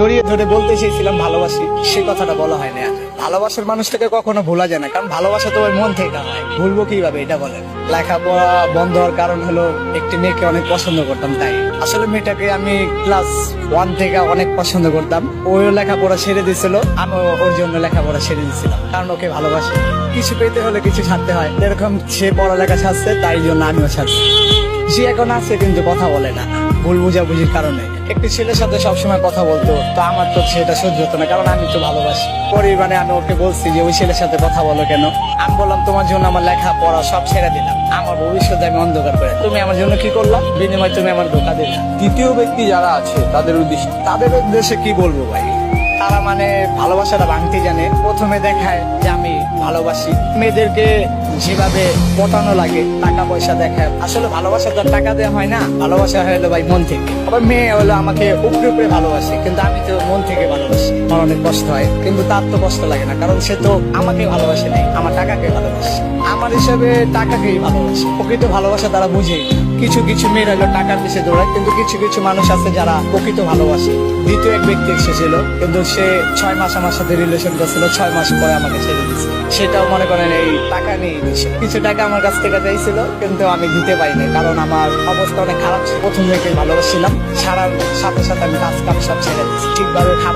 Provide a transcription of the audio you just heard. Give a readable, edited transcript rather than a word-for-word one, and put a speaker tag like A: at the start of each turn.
A: জড়িয়ে ধরে বলতে চেয়েছিলাম ভালোবাসি, সে কথাটা বলা হয় না। ভালোবাসার মানুষটাকে কখনো ভোলা যায় না, কারণ ভালোবাসা তো ওই মন থেকে হয়, ভুলবো কিভাবে এটা বলেন। লেখাপড়া বন্ধ হওয়ার কারণ হলো একটি মেয়েকে অনেক পছন্দ করতাম, তাই আসলে মেয়েটাকে আমি ক্লাস 1 থেকে অনেক পছন্দ করতাম। ওই লেখাপড়া ছেড়ে দিয়েছিল, আমি ওর জন্য লেখাপড়া ছেড়ে দিয়েছিলাম, কারণ ওকে ভালোবাসি। কিছু পেতে হলে কিছু ছাড়তে হয়, এরকম সে পড়ালেখা ছাড়ছে, তাই জন্য আমিও ছাড়ছি। সে এখন আছে কিন্তু কথা বলে না, ভুল বুঝাবুঝির কারণে। একটি ছেলের সাথে সবসময় কথা বলতো, তো আমার তো সেটা সহ্য হতো না, কারণ আমি তো ভালোবাসি। পরিমাণে আমি ওকে বলছি যে ওই ছেলের সাথে কথা বলো কেন। আমি বললাম তোমার জন্য আমার লেখা পড়া সব ছেড়ে দিলাম, আমার ভবিষ্যতে আমি অন্ধকার করে, তুমি আমার জন্য কি করলাম, বিনিময় তুমি আমার ধোকা দিলা।
B: তৃতীয় ব্যক্তি যারা আছে
A: তাদের উদ্দেশ্যে কি বলবো ভাই, তারা মানে ভালোবাসাটা ভাঙতে জানে। প্রথমে দেখায় যে আমি ভালোবাসি, মেয়েদেরকে যেভাবে পটানো লাগে, টাকা পয়সা দেখায়। আসলে ভালোবাসা তো আর টাকা দেওয়া হয় না, ভালোবাসা হলো ভাই মন থেকে। আবার মেয়ে হলো আমাকে উপরে উপরে ভালোবাসে, কিন্তু আমি তো মন থেকে ভালোবাসি। আমার অনেক কষ্ট হয়, কিন্তু তার তো কষ্ট লাগে না, কারণ সে তো আমাকে ভালোবাসে নাই, আমার টাকাকে ভালোবাসে। আমার হিসাবে টাকাকেই ভালোবাসে। প্রকৃত ভালোবাসা তারা বুঝে। কিছু কিছু মেয়ের হলো টাকার পিছে দৌড়ায়, কিন্তু কিছু কিছু মানুষ আছে যারা প্রকৃত ভালোবাসে। দ্বিতীয় এক ব্যক্তি এসেছিল, কিন্তু সে 6 মাস আমার সাথে রিলেশন করছিল, 6 মাস পরে আমাকে ছেড়ে দিয়েছে। সেটাও মনে করেন এই টাকা নিয়ে দিছে। কিছু টাকা আমার কাছ থেকে চাইছিল, কিন্তু আমি দিতে পারিনি, কারণ আমার অবস্থা অনেক খারাপ ছিল। প্রথম মেয়েকে ভালোবাসছিলাম, ছাড়ার সাথে সাথে আমি কাজ কাম সব ছেড়ে দিচ্ছি। ঠিকভাবে খাবার